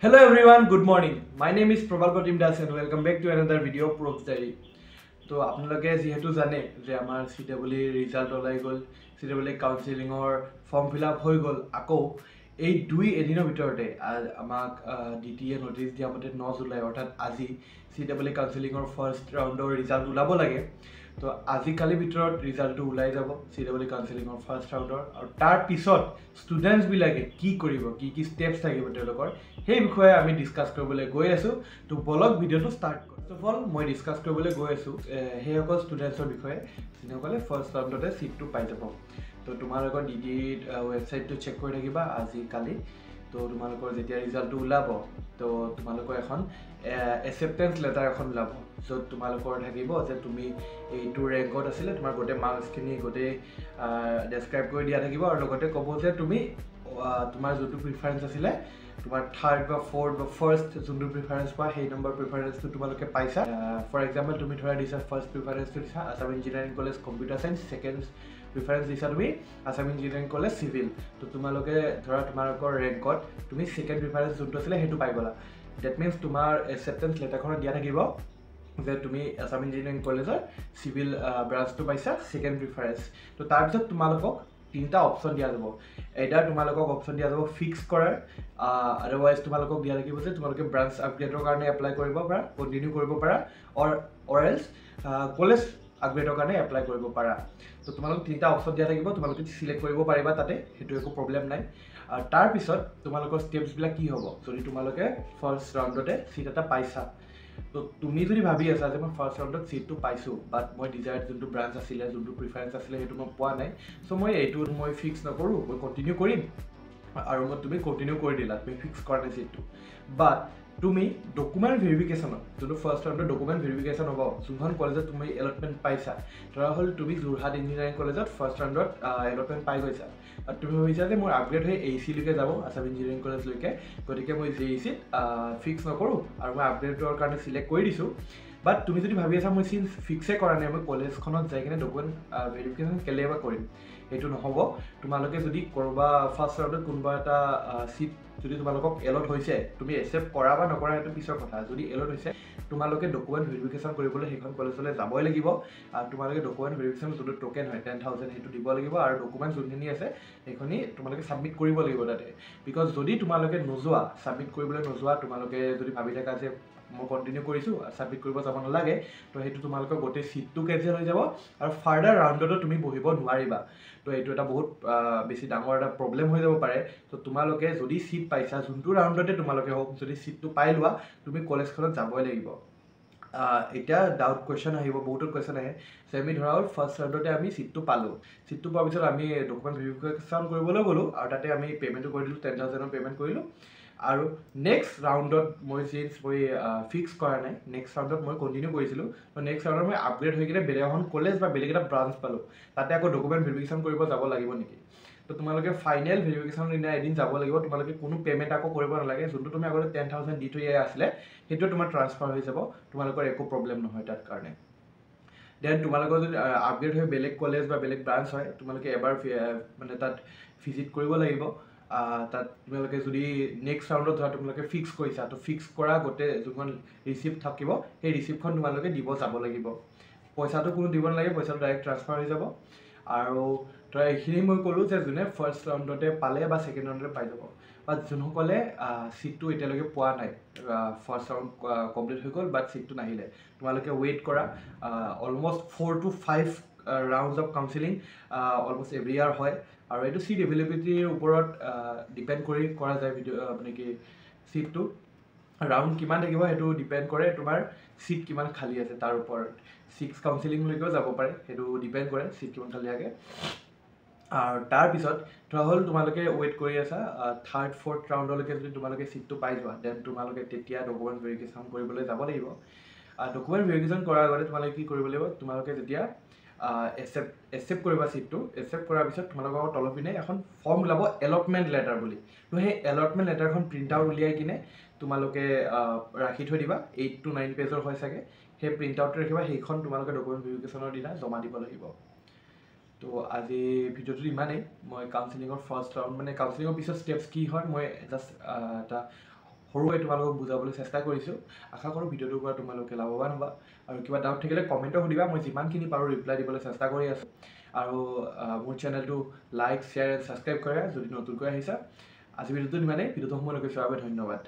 Hello everyone, good morning. My name is Prabal Pratim Das and welcome back to another video of Probes Diary. So, আপোনালোকে যেহেতু জানে যে আমাৰ CWE result ওলাই গ'ল, CWE কাউন্সেলিঙৰ form fill up হৈ গ'ল, আকৌ এই দুই এদিনৰ ভিতৰতে আমাক DTE নটিচ দিয়া মতে 9 জুলাই অৰ্থাৎ আজি CWE কাউন্সেলিঙৰ ফাৰ্ষ্ট ৰাউণ্ডৰ ৰিজাল্ট ওলাব লাগে। তো আজিকালি ভিতৰত ৰিজাল্টটো ওলাই যাব CWE কাউন্সেলিঙৰ ফাৰ্ষ্ট ৰাউণ্ডৰ, আৰু তাৰ পিছত ষ্টুডেণ্টছ বিলাকে কি কৰিব, কি ষ্টেপছ থাকিব তেওঁলোকৰ, সেই বিষয়ে আমি ডিছকাছ কৰিবলৈ গৈ আছোঁ। তো বলক ভিডিঅ'টো ষ্টাৰ্ট কৰোঁ। ফাৰ্ষ্ট অফ অল মই ডিছকাছ কৰিবলৈ গৈ আছোঁ সেইসকল ষ্টুডেণ্টছৰ বিষয়ে যিসকলে ফাৰ্ষ্ট ৰাউণ্ডতে ছিটটো পাই যাব। তো তোমালোকৰ DTE ৱেবছাইটটো চেক কৰি থাকিবা আজিকালি। তো তোমালোকৰ যেতিয়া ৰিজাল্টটো ওলাব, তো তোমালোকৰ এখন এক্সেপ্টেঞ্চ লেটাৰ এখন ওলাব, য'ত তোমালোকৰ থাকিব যে তুমি এইটো ৰেংকত আছিলে, তোমাৰ গোটেই মাৰ্কছখিনি গোটেই ডেছক্ৰাইব কৰি দিয়া থাকিব, আৰু লগতে ক'ব যে তুমি তোমাৰ যোনটো প্ৰিফাৰেঞ্চ আছিলে, তোমাৰ থাৰ্ড বা ফ'ৰ্থ বা ফাৰ্ষ্ট যোনটো প্ৰিফাৰেঞ্চ পোৱা সেই নম্বৰ প্ৰিফাৰেঞ্চটো তোমালোকে পাইছা। ফৰ এক্সাম্পল তুমি ধৰা দিছা ফাৰ্ষ্ট প্ৰিফাৰেঞ্চটো দিছা Assam engineering college computer science, second preference দিছা তুমি আছাম ইঞ্জিনিয়াৰিং কলেজ চিভিল। তো তোমালোকে ধৰা তোমালোকৰ ৰেংকত তুমি ছেকেণ্ড প্ৰিফাৰেঞ্চ যোনটো আছিলে সেইটো পাই গ'লা। ডেট মিনছ তোমাৰ এক্সেপ্টেঞ্চ লেটাৰখনত দিয়া থাকিব যে তুমি আছাম ইঞ্জিনিয়াৰিং কলেজৰ চিভিল ব্ৰাঞ্চটো পাইছা ছেকেণ্ড প্ৰিফাৰেঞ্চ। তো তাৰপিছত তোমালোকক তিনিটা অপশ্যন দিয়া যাব। এটাৰ তোমালোকক অপশ্যন দিয়া যাব ফিক্স কৰাৰ, আদাৰৱাইজ তোমালোকক দিয়া থাকিব যে তোমালোকে ব্ৰাঞ্চ আপগ্ৰেডৰ কাৰণে এপ্লাই কৰিব পাৰা, কণ্টিনিউ কৰিব পাৰা, অৰ এলছ কলেজ আপগ্ৰেডৰ কাৰণে এপ্লাই কৰিব পাৰা। তো তোমালোকক তিনিটা অপশ্যন দিয়া থাকিব, তোমালোকে চিলেক্ট কৰিব পাৰিবা তাতে, সেইটো একো প্ৰব্লেম নাই। আৰু তাৰপিছত তোমালোকৰ ষ্টেপছবিলাক কি হ'ব যদি তোমালোকে ফাৰ্ষ্ট ৰাউণ্ডতে ছিট এটা পাইছা। তো তুমি যদি ভাবি আছা যে মই ফাৰ্ষ্ট ৰাউণ্ডত ছিটটো পাইছোঁ, বাট মই ডিজায়াৰ্ড যোনটো ব্ৰাঞ্চ আছিলে, যোনটো প্ৰিফাৰেঞ্চ আছিলে সেইটো মই পোৱা নাই, চ' মই এইটো মই ফিক্স নকৰোঁ, মই কণ্টিনিউ কৰিম, আৰু তুমি কণ্টিনিউ কৰি দিলা, তুমি ফিক্স কৰা নাই ছিটটো। বাট তুমি ডকুমেণ্ট ভেৰিফিকেশ্যনত যোনটো ফাৰ্ষ্ট ৰাউণ্ডৰ ডকুমেণ্ট ভেৰিফিকেশ্যন হ'ব, যোনখন কলেজত তুমি এলটমেণ্ট পাইছা, ধৰা হ'ল তুমি যোৰহাট ইঞ্জিনিয়াৰিং কলেজত ফাৰ্ষ্ট ৰাউণ্ডত এলটমেণ্ট পাই গৈছা, আৰু তুমি ভাবিছা যে মোৰ আপগ্ৰেড হৈ AEC-লৈকে যাব, আছাম ইঞ্জিনিয়াৰিং কলেজলৈকে, গতিকে মই JEC-ত ফিক্স নকৰোঁ আৰু মই আপগ্ৰেডৰ কাৰণে চিলেক্ট কৰি দিছোঁ। বাট তুমি যদি ভাবি আছা মই চিন ফিক্সে কৰা নাই, মই কলেজখনত যাই কিনে ডকুমেণ্ট ভেৰিফিকেশ্যন কেলে বা কৰিম, সেইটো নহ'ব। তোমালোকে যদি ক'ৰবা ফাৰ্ষ্ট ৰাউণ্ডত কোনোবা এটা ছিট যদি তোমালোকক এলট হৈছে, তুমি একচেপ্ট কৰা বা নকৰা সেইটো পিছৰ কথা। যদি এলট হৈছে তোমালোকে ডকুমেণ্ট ভেৰিফিকেশ্যন কৰিবলৈ সেইখন কলেজলৈ যাবই লাগিব, আৰু তোমালোকে ডকুমেণ্ট ভেৰিফিকেশ্যন যোনটো টোকেন হয় 10,000 সেইটো দিব লাগিব, আৰু ডকুমেণ্ট যোনখিনি আছে সেইখিনি তোমালোকে ছাবমিট কৰিব লাগিব তাতে। বিকজ যদি তোমালোকে নোযোৱা, ছাবমিট কৰিবলৈ নোযোৱা, তোমালোকে যদি ভাবি থাকা যে মই কণ্টিনিউ কৰিছোঁ ছাবমিট কৰিব যাব নালাগে, তো সেইটো তোমালোকৰ গোটেই ছিটটো কেঞ্চেল হৈ যাব, আৰু ফাৰ্ডাৰ ৰাউণ্ডতো তুমি বহিব নোৱাৰিবা। তো এইটো এটা বহুত বেছি ডাঙৰ এটা প্ৰব্লেম হৈ যাব পাৰে। তো তোমালোকে যদি ছিট পাইছা, যোনটো ৰাউণ্ডতে তোমালোকে হওক, যদি ছিটটো পাই লোৱা, তুমি কলেজখনত যাবই লাগিব। এতিয়া ডাউট কুৱেশ্যন আহিব, বহুতো কুৱেশ্যন আহে যে আমি ধৰা হ'ল ফাৰ্ষ্ট ৰাউণ্ডতে আমি ছিটটো পালোঁ, ছিটটো পোৱাৰ পিছত আমি ডকুমেণ্ট ভেৰিফিকেশ্যন কৰিবলৈ গ'লোঁ, আৰু তাতে আমি পে'মেণ্টটো কৰি দিলোঁ, 10,000 পে'মেণ্ট কৰিলোঁ, আৰু নেক্সট ৰাউণ্ডত মই ফিক্স কৰা নাই, নেক্সট ৰাউণ্ডত মই কণ্টিনিউ কৰিছিলোঁ, নেক্সট ৰাউণ্ডত মই আপগ্ৰেড হৈ কিনে বেলেগ এখন কলেজ বা বেলেগ এটা ব্ৰাঞ্চ পালোঁ, তাতে আকৌ ডকুমেণ্ট ভেৰিফিকেশ্যন কৰিব যাব লাগিব নেকি? তো তোমালোকে ফাইনেল ভেৰিফিকেশ্যনৰ দিনা এদিন যাব লাগিব, তোমালোকে কোনো পে'মেণ্ট আকৌ কৰিব নালাগে, যোনটো তুমি আগতে 10,000 দি থৈ আছিলে সেইটো তোমাৰ ট্ৰান্সফাৰ হৈ যাব, তোমালোকৰ একো প্ৰব্লেম নহয় তাত কাৰণে। দেন তোমালোকৰ যদি আপগ্ৰেড হৈ বেলেগ কলেজ বা বেলেগ ব্ৰাঞ্চ হয়, তোমালোকে এবাৰ মানে তাত ভিজিট কৰিব লাগিব। তাত তোমালোকে যদি নেক্সট ৰাউণ্ডত ধৰা তোমালোকে ফিক্স কৰিছা, তো ফিক্স কৰা গোটেই যোনখন ৰিচিপ্ট থাকিব সেই ৰিচিপ্টখন তোমালোকে দিব যাব লাগিব। পইচাটো কোনো দিব নালাগে, পইচাটো ডাইৰেক্ট ট্ৰান্সফাৰ হৈ যাব। আৰু ধৰা এইখিনি মই ক'লোঁ যে যোনে ফাৰ্ষ্ট ৰাউণ্ডতে পালে বা ছেকেণ্ড ৰাউণ্ডতে পাই যাব, বা যোনসকলে ছিটটো এতিয়ালৈকে পোৱা নাই, ফাৰ্ষ্ট ৰাউণ্ড কমপ্লিট হৈ গ'ল বাট ছিটটো নাহিলে, তোমালোকে ৱেইট কৰা। Almost 4 to 5 rounds of counselling almost every year হয়, আৰু এইটো ছিট এভেইলেবিলিটিৰ ওপৰত ডিপেণ্ড কৰি কৰা যায়। মানে কি ছিটটো ৰাউণ্ড কিমান থাকিব সেইটো ডিপেণ্ড কৰে তোমাৰ ছিট কিমান খালী আছে তাৰ ওপৰত। 6 কাউন্সেলিংলৈকেও যাব পাৰে, সেইটো ডিপেণ্ড কৰে ছিট কিমান খালী থাকে। আৰু তাৰপিছত ধৰা হ'ল তোমালোকে ৱেইট কৰি আছা থাৰ্ড ফ'ৰ্থ ৰাউণ্ডলৈকে, যদি তোমালোকে ছিটটো পাই যোৱা দেন তোমালোকে তেতিয়া ডকুমেণ্ট ভেৰিফিকেশ্যন কৰিবলৈ যাব লাগিব। ডকুমেণ্ট ভেৰিফিকেশ্যন কৰাৰ আগতে তোমালোকে কি কৰিব লাগিব, তোমালোকে যেতিয়া একচেপ্ট কৰিবা ছিটটো, একচেপ্ট কৰাৰ পিছত তোমালোকৰ তলৰ পিনে এখন ফৰ্ম ওলাব এলটমেণ্ট লেটাৰ বুলি। তো সেই এলটমেণ্ট লেটাৰখন প্ৰিণ্ট আউট উলিয়াই কিনে তোমালোকে ৰাখি থৈ দিবা, 8 to 9 পেজৰ হয় চাগে, সেই প্ৰিণ্ট আউটটো ৰাখিবা, সেইখন তোমালোকে ডকুমেণ্ট ভেৰিফিকেশ্যনৰ দিনা জমা দিব লাগিব। তো আজি ভিডিঅ'টো ইমানেই। মই কাউন্সেলিঙৰ ফাৰ্ষ্ট ৰাউণ্ড মানে কাউন্সেলিঙৰ পিছত ষ্টেপছ কি হয় মই জাষ্ট এটা সৰুকৈ তোমালোকক বুজাবলৈ চেষ্টা কৰিছোঁ। আশা কৰোঁ ভিডিঅ'টোৰ পৰা তোমালোকে লাভৱান হ'বা আৰু কিবা ডাউট থাকিলে কমেণ্টত সুধিবা, মই যিমানখিনি পাৰোঁ ৰিপ্লাই দিবলৈ চেষ্টা কৰি আছোঁ। আৰু মোৰ চেনেলটো লাইক শ্বেয়াৰ এণ্ড ছাবস্ক্ৰাইব কৰা যদি নতুনকৈ আহিছা। আজি ভিডিঅ'টো ইমানেই, ভিডিঅ'টো সময়লৈকে চোৱাৰ বাবে ধন্যবাদ।